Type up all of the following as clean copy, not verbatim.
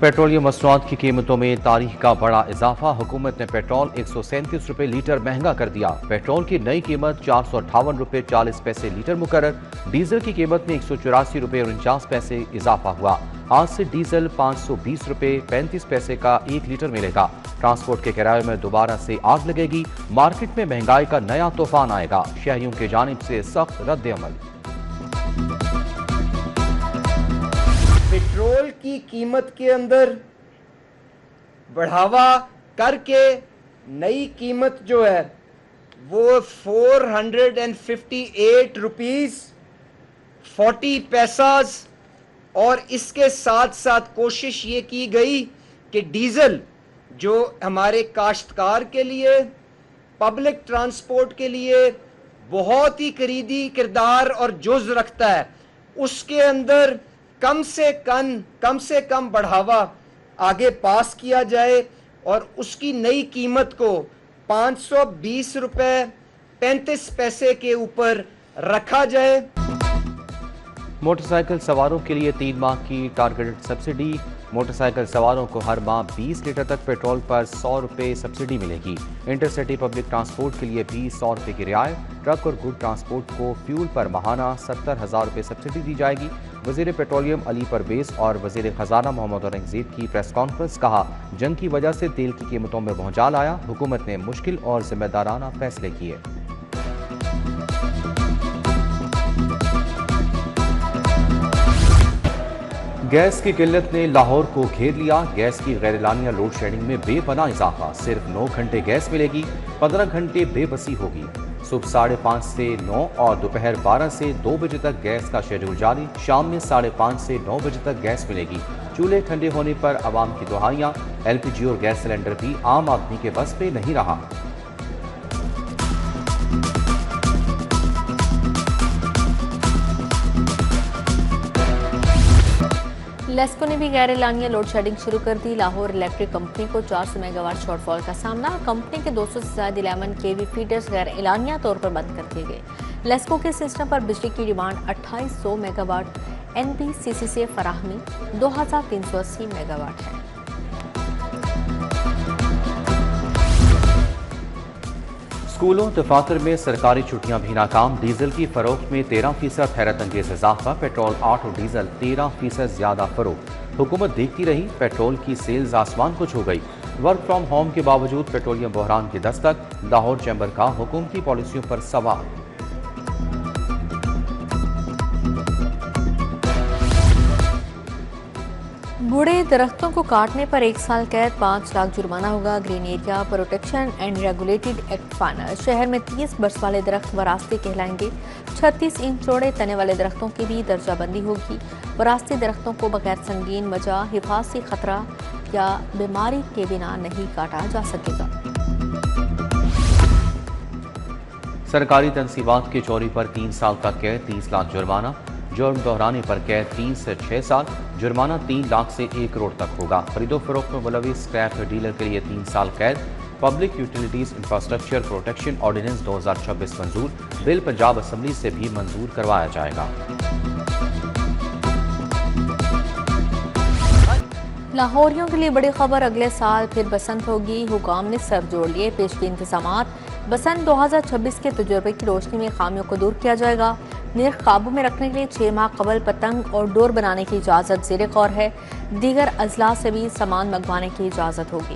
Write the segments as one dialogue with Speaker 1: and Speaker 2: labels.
Speaker 1: Petroleum मसनूआत की कीमतों में तारीख का बड़ा इजाफा। हुकूमत ने पेट्रोल 137 रुपये लीटर महंगा कर दिया। पेट्रोल की नई कीमत 458 रुपये 40 पैसे लीटर मुकर्रर। डीजल की कीमत में 184 रुपये 49 पैसे इजाफा हुआ। आज से डीजल 520 रुपये 35 पैसे का 1 लीटर मिलेगा। ट्रांसपोर्ट के किराए में दोबारा से आग लगेगी। मार्केट में महंगाई का नया तूफान आएगा। शहरियों की जानिब से सख्त रद्द अमल।
Speaker 2: पेट्रोल की कीमत के अंदर बढ़ावा करके नई कीमत जो है वो 458 रुपीज़ 40 पैसास और इसके साथ साथ कोशिश ये की गई कि डीज़ल जो हमारे काश्तकार के लिए, पब्लिक ट्रांसपोर्ट के लिए बहुत ही करीबी किरदार और जुज़ रखता है, उसके अंदर कम से कम बढ़ावा आगे पास किया जाए और उसकी नई कीमत को 520 रुपये 35 पैसे के ऊपर रखा जाए।
Speaker 1: मोटरसाइकिल सवारों के लिए 3 माह की टारगेटेड सब्सिडी। मोटरसाइकिल सवारों को हर माह 20 लीटर तक पेट्रोल पर 100 रुपये सब्सिडी मिलेगी। इंटरसिटी पब्लिक ट्रांसपोर्ट के लिए भी 100 रुपये की रियायत। ट्रक और गुड ट्रांसपोर्ट को फ्यूल पर माहाना 70,000 रुपये सब्सिडी दी जाएगी। वजीर पेट्रोलियम अली परवेज और वजीर खजाना मोहम्मद औरंगजेब की प्रेस कॉन्फ्रेंस। कहा, जंग की वजह से तेल की कीमतों में भौचाल आया। हुकूमत ने मुश्किल और जिम्मेदाराना फैसले किए। गैस की किल्लत ने लाहौर को घेर लिया। गैस की गैरलानिया लोड शेडिंग में बेपनाह इजाफा। सिर्फ 9 घंटे गैस मिलेगी, 15 घंटे बेबसी होगी। सुबह 5:30 से 9 और दोपहर 12 से 2 बजे तक गैस का शेड्यूल जारी। शाम में 5:30 से 9 बजे तक गैस मिलेगी। चूल्हे ठंडे होने पर आवाम की दुहाइयां। एलपीजी और गैस सिलेंडर भी आम आदमी के बस पे नहीं रहा।
Speaker 3: लेस्को ने भी गैर एलानिया लोड शेडिंग शुरू कर दी। लाहौर इलेक्ट्रिक कंपनी को 400 मेगावाट शॉर्टफॉल का सामना। कंपनी के 200 से ज्यादा 11 केवी फीडर्स गैर एलानिया तौर पर बंद कर दिए गए। लेस्को के सिस्टम पर बिजली की डिमांड 2800 मेगावाट एनबीसीसी से फराहमी 2380 मेगावाट है।
Speaker 1: स्कूलों दफातर में सरकारी छुट्टियां भी नाकाम। डीजल की फरोख्त में 13% हैरत अंगेज इजाफा। पेट्रोल 8 और डीजल 13% ज्यादा फरोख्त। हुकूमत देखती रही, पेट्रोल की सेल्स आसमान को छू गई। वर्क फ्रॉम होम के बावजूद पेट्रोलियम बहरान की दस्तक। लाहौर चैम्बर का हुकूमती पॉलिसियों पर सवाल।
Speaker 3: बूढ़े दरख्तों को काटने पर 1 साल कैद, 5 लाख जुर्माना होगा। Green area protection and regulated act final. शहर में 30 बरस वाले दरख्त वरासती कहलाएंगे। 36 इंच चौड़े तने वाले दरख्तों की भी दर्जाबंदी होगी। वरासती दरख्तों को बगैर संगीन वजह, हिफाजती खतरा या बीमारी के बिना नहीं काटा जा सकेगा।
Speaker 1: सरकारी तनसीबात की चोरी पर 3 साल का कैद, 30 लाख जुर्माना। जुर्म दोहराने पर कैद 3 से 6 साल। जुर्माना 3 लाख से 1 करोड़ तक होगा। खरीदो फरोख्त में मुलविस स्क्रैप डीलर के लिए 3 साल कैद। Public utilities infrastructure protection ordinance 2026 मंजूर। बिल पंजाब असम्बली से भी मंजूर करवाया जाएगा।
Speaker 3: लाहौरियों के लिए बड़ी खबर, अगले साल फिर बसंत होगी। हुकाम ने सर जोड़ लिए। पेश के इंतजामात। बसंत 2026 के तजुर्बे की रोशनी में खामियों को दूर किया जाएगा। निर्ख काबू में रखने के लिए 6 माह कबल पतंग और डोर बनाने की इजाज़त ज़ेर गौर है। दीगर अजला से भी सामान मंगवाने की इजाज़त होगी।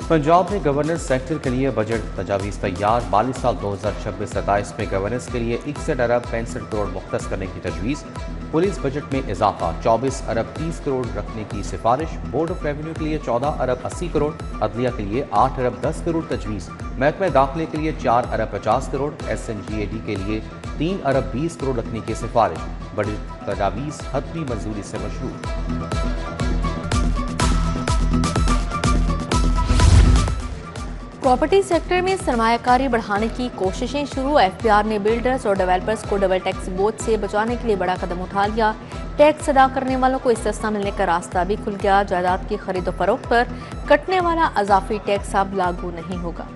Speaker 1: पंजाब में गवर्नेंस सेक्टर के लिए बजट तजावीज़ तैयार। माली साल 2026-27 में गवर्नेंस के लिए 61 अरब 65 करोड़ मुख्तस करने की तजवीज़। पुलिस बजट में इजाफा, 24 अरब 30 करोड़ रखने की सिफारिश। बोर्ड ऑफ रेवेन्यू के लिए 14 अरब 80 करोड़। अदलिया के लिए 8 अरब 10 करोड़ तजवीज़। महकमे दाखिले के लिए 4 अरब 50 करोड़। SNGAD के लिए 3 अरब 20 करोड़ रखने की सिफारिश। बजट तजावीज़ हतमी मंजूरी से मशरूत।
Speaker 3: प्रॉपर्टी सेक्टर में सरमायाकारी बढ़ाने की कोशिशें शुरू। FPR ने बिल्डर्स और डेवलपर्स को डबल टैक्स बोझ से बचाने के लिए बड़ा कदम उठा लिया। टैक्स अदा करने वालों को इस्तिस्ना मिलने का रास्ता भी खुल गया। जायदाद की खरीदो फरोख्त पर कटने वाला अजाफी टैक्स अब लागू नहीं होगा।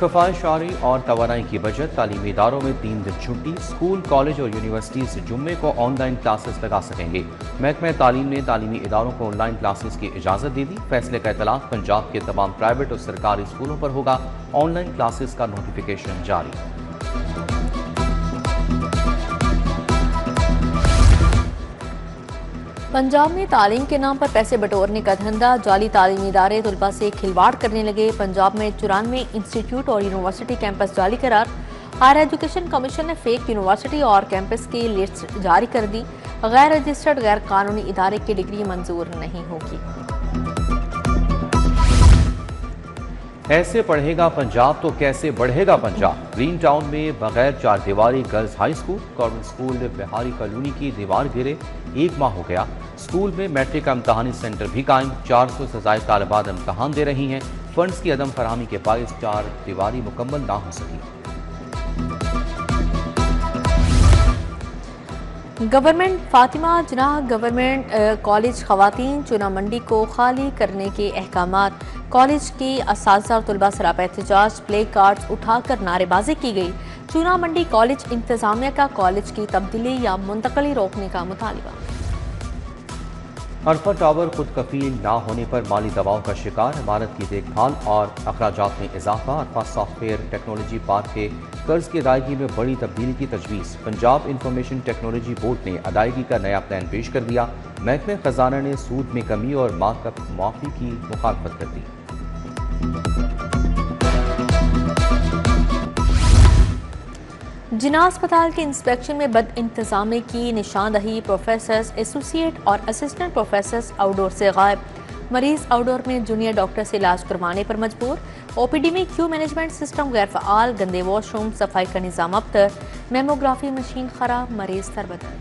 Speaker 1: खफायशारी और तवानाई की बचत, तालीमी इदारों में 3 दिन छुट्टी, स्कूल कॉलेज और यूनिवर्सिटीज जुम्मे को ऑनलाइन क्लासेस लगा सकेंगे। महकमा तालीम ने तालीमी इदारों को ऑनलाइन क्लासेस की इजाज़त दे दी। फैसले का इतलाक पंजाब के तमाम प्राइवेट और सरकारी स्कूलों पर होगा। ऑनलाइन क्लासेस का नोटिफिकेशन जारी।
Speaker 3: पंजाब में तालीम के नाम पर पैसे बटोरने का धंधा, जाली तालीमी इदारे तलबा से खिलवाड़ करने लगे। पंजाब में 94 इंस्टीट्यूट और यूनिवर्सिटी कैंपस जाली करार। हायर एजुकेशन कमीशन ने फेक यूनिवर्सिटी और कैंपस की लिस्ट जारी कर दी। गैर रजिस्टर्ड गैर कानूनी इदारे की डिग्री मंजूर नहीं होगी।
Speaker 1: ऐसे पढ़ेगा पंजाब तो कैसे बढ़ेगा पंजाब। ग्रीन टाउन में बगैर 4 दीवारी girls high school, government school Bihari colony की दीवार गिरे 1 माह हो गया। स्कूल में मैट्रिक का इम्तहानी सेंटर भी कायम। 400 से ज़ायद तालिबात इम्तहान दे रही हैं। फंड्स की अदम फराहमी के बायस 4 दीवारी मुकम्मल ना हो सकी।
Speaker 3: Government Fatima Jinnah government college खवातीन चुना मंडी को खाली करने के अहकामात। कॉलेज के असातिज़ा और तलबा सरापा एहतजाज, प्ले कार्ड्स उठाकर नारेबाजी की गई। चुना मंडी कॉलेज इंतजामिया का कॉलेज की तब्दीली या मुंतकली रोकने का मुतालबा।
Speaker 1: अरफा टावर खुद कफील ना होने पर माली दबाव का शिकार, इमारत की देखभाल और अखराजात में इजाफा। अरफा सॉफ्टवेयर टेक्नोलॉजी पार्क के कर्ज की अदायगी में बड़ी तब्दीली की तजवीज़। पंजाब इंफॉर्मेशन टेक्नोलॉजी बोर्ड ने अदायगी का नया प्लान पेश कर दिया। महकमे खजाना ने सूद में कमी और मार्कअप माफी की मुखालफत कर दी।
Speaker 3: जिना अस्पताल के इंस्पेक्शन में बद इंतजामी की निशानदही। प्रोफेसर्स, एसोसिएट और असिस्टेंट प्रोफेसर्स आउटडोर से गायब। मरीज आउटडोर में जूनियर डॉक्टर से इलाज करवाने पर मजबूर। ओपीडी में क्यू मैनेजमेंट सिस्टम गैर फ़आल, गंदे वॉशरूम, सफाई का निज़ाम अबतर। मेमोग्राफी मशीन खराब, मरीज तरबतर।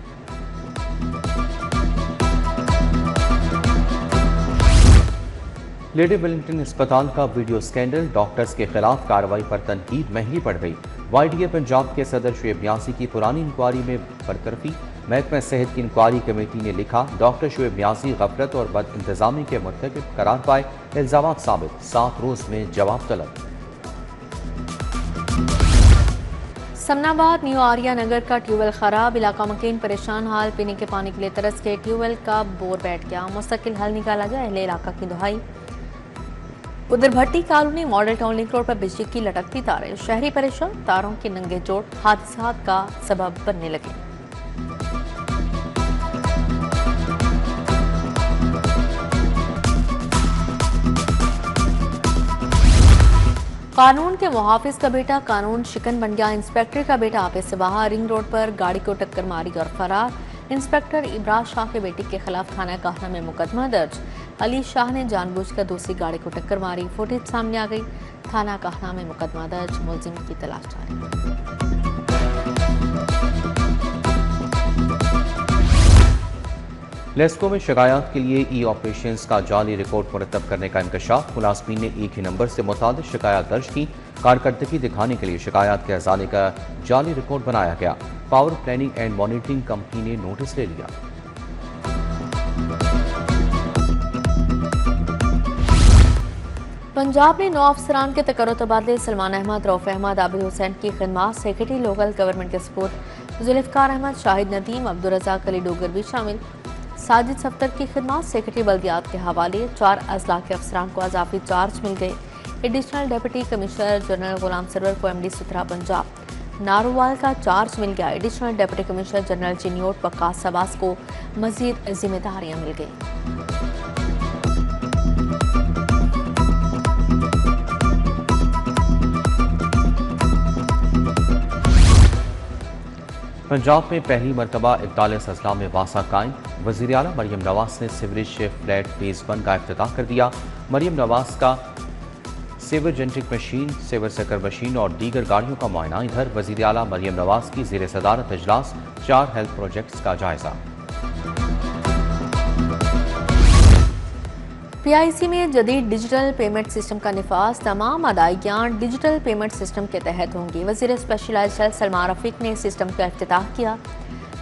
Speaker 1: लेडी वेलिंगटन अस्पताल का वीडियो स्कैंडल, डॉक्टर्स के खिलाफ कार्रवाई पर तनकीद महंगी पड़ गई। YDA पंजाब के सदर शुएब न्यासी की पुरानी इंक्वायरी में बरतरफी। महकमा सेहत की इंक्वायरी कमेटी ने लिखा, डॉक्टर शुएब न्यासी गफलत और बद इंतजामी के मुर्तकिब करार पाए। इल्जामात साबित, 7 रोज में जवाब तलब।
Speaker 3: समनाबाद न्यू आर्या नगर का ट्यूबवेल खराब, इलाका मकीन परेशान हाल। पीने के पानी के लिए तरस के ट्यूबवेल का बोर बैठ गया। मुस्तकिल हल निकाला जाए, अहले इलाका की दुहाई। उधर Bhatti colony model town link road पर बिजली की लटकती तारें, शहरी परेशान। तारों के नंगे जोड़ हादसात का सबब बनने लगे। कानून के मुहाफिज का बेटा कानून शिकन बन गया। इंस्पेक्टर का बेटा आपे से बाहर, रिंग रोड पर गाड़ी को टक्कर मारी और फरार। इंस्पेक्टर इब्राज शाह के बेटे के खिलाफ थाना काहना में मुकदमा दर्ज। अली शाह ने जानबूझकर दूसरी गाड़ी को टक्कर मारी, फुटेज सामने आ गई। थाना काहना में मुकदमा दर्ज, मुलजिम की तलाश जारी।
Speaker 1: लेस्को में शिकायत के लिए ई ऑपरेशंस का जाली रिकॉर्ड मुरतब करने का इंकशाफ। मुलाजमीन ने एक ही नंबर से मुताबिक शिकायत दर्ज की। कारकर्दगी दिखाने के लिए शिकायत के हवाले का जाली रिकॉर्ड बनाया गया। Power planning and monitoring company ने नोटिस ले लिया।
Speaker 3: पंजाब ने 9 अफसरान के तकर्रो तबादले। सलमान अहमद, रऊफ अहमद, आबिद हुसैन की खिदमत सेक्रेटरी लोकल गवर्नमेंट के सपोर्ट। जुल्फकार अहमद, शाहिद नदीम, अब्दुल रज़ाक अली डोगर भी शामिल। साजिद सफ्तर की खिदमत सेक्रेटरी बल्दियात के हवाले। 4 अजला के अफसरान को अजाफी चार्ज मिल गए। Additional deputy commissioner general Ghulam Sarwar को MD सुथरा पंजाब। नारोवाल का चार्ज मिल गया। Additional deputy commissioner general Chiniot Waqas Sabas को मजीद जिम्मेदारियां मिल गई।
Speaker 1: पंजाब में पहली मरतबा 41 अजला में वासा कायम। वज़ीर आला मरियम नवाज ने सीवरेज फ्लैट फेज़ 1 का इफ्तिताह कर दिया। मरियम नवाज का sewer jetting machine, sewer sucker machine और दीगर गाड़ियों का मुआयना। इधर वज़ीर आला मरियम नवाज की ज़ेर सदारत इजलास, 4 हेल्थ प्रोजेक्ट्स का जायजा।
Speaker 3: PIC में जदीद डिजिटल पेमेंट सिस्टम का निफाज। तमाम अदायगियाँ डिजिटल पेमेंट सिस्टम के तहत होंगी। वज़ीर स्पेशलाइज्ड हेल्थ सलमान रफीक ने सिस्टम का इफ्तिताह किया।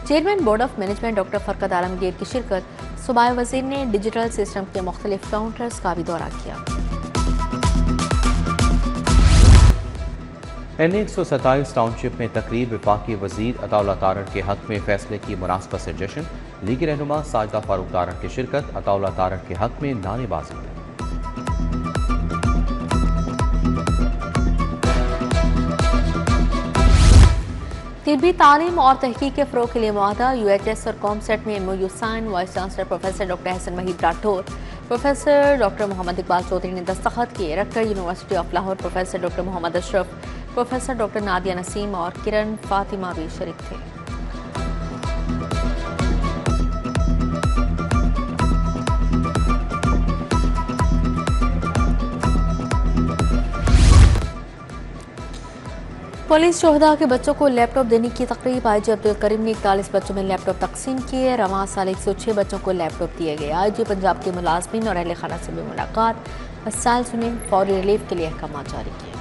Speaker 3: Chairman board of management doctor Farhat Alamgir की शिरकत। सूबाई वज़ीर ने डिजिटल सिस्टम के मुख्तलिफ काउंटर्स का भी दौरा किया।
Speaker 1: NA-127 टाउनशिप में तकरीब वफाकी वजीर अताउल्लाह तारड़ के हक में फैसले की मुनासबत से जश्न। लीगी रहनुमा साजिदा फारूक तारड़ की शिरकत। अताउल्लाह तारड़ के हक में नारेबाजी।
Speaker 3: तिब्बी तालीम और तहकीक के फ़रोग़ के लिए मुआहदा। UHS और कॉमसेट में MOU sign. Vice chancellor professor doctor Hassan Waheed Rathore, professor doctor Muhammad Iqbal Chaudhry ने दस्तखत किए। रक्कर university of Lahore professor doctor Muhammad Ashraf, professor doctor Nadia Naseem और किरण फातिमा भी शरीक थे। पुलिस शोहदा के बच्चों को लैपटॉप देने की तकरीब। IG अब्दुल करीम ने 41 बच्चों में लैपटॉप तकसीम किए। रवां साल 106 बच्चों को लैपटॉप दिए गए। IG पंजाब के मुलाजमीन और अहले खाना से भी मुलाकात। मसाइल सुने, फौरी रिलीफ के लिए अहकाम जारी किए।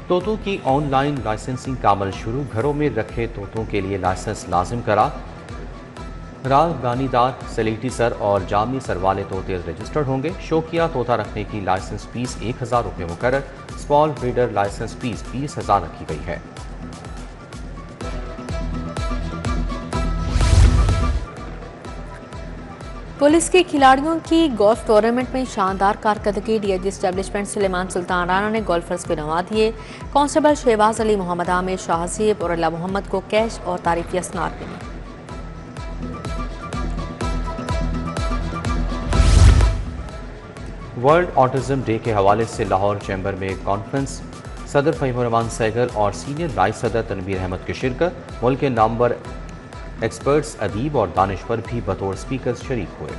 Speaker 1: तोतों की ऑनलाइन लाइसेंसिंग का अमल शुरू। घरों में रखे तोतों के लिए लाइसेंस लाजिम करा। रागानीदार, सलेटी सर और जामी सर वाले तोते रजिस्टर्ड होंगे। शौकिया तोता रखने की लाइसेंस फीस 1000 रुपये मुकर्रर। स्मॉल ब्रीडर लाइसेंस फीस 20,000 रखी गई है।
Speaker 3: पुलिस के खिलाड़ियों की गोल्फ टूर्नामेंट में शानदार कारकर्दगी। DIG एस्टेब्लिशमेंट सुलेमान सुल्तान राना ने गोल्फर्स को नवा दिए। कांस्टेबल शहबाज अली, मोहम्मद आमिर, शाहजेब और अल्लाह मोहम्मद को कैश और तारीफी असनाद मिली।
Speaker 1: वर्ल्ड ऑटिज्म डे के हवाले से लाहौर चैम्बर में कॉन्फ्रेंस। सदर फहीम सैगल और सीनियर राइस सदर तनवीर अहमद की शिरकत। मुल्क के नामवर एक्सपर्ट्स, अदीब और दानिश्वर भी बतौर स्पीकर शरीक हुए।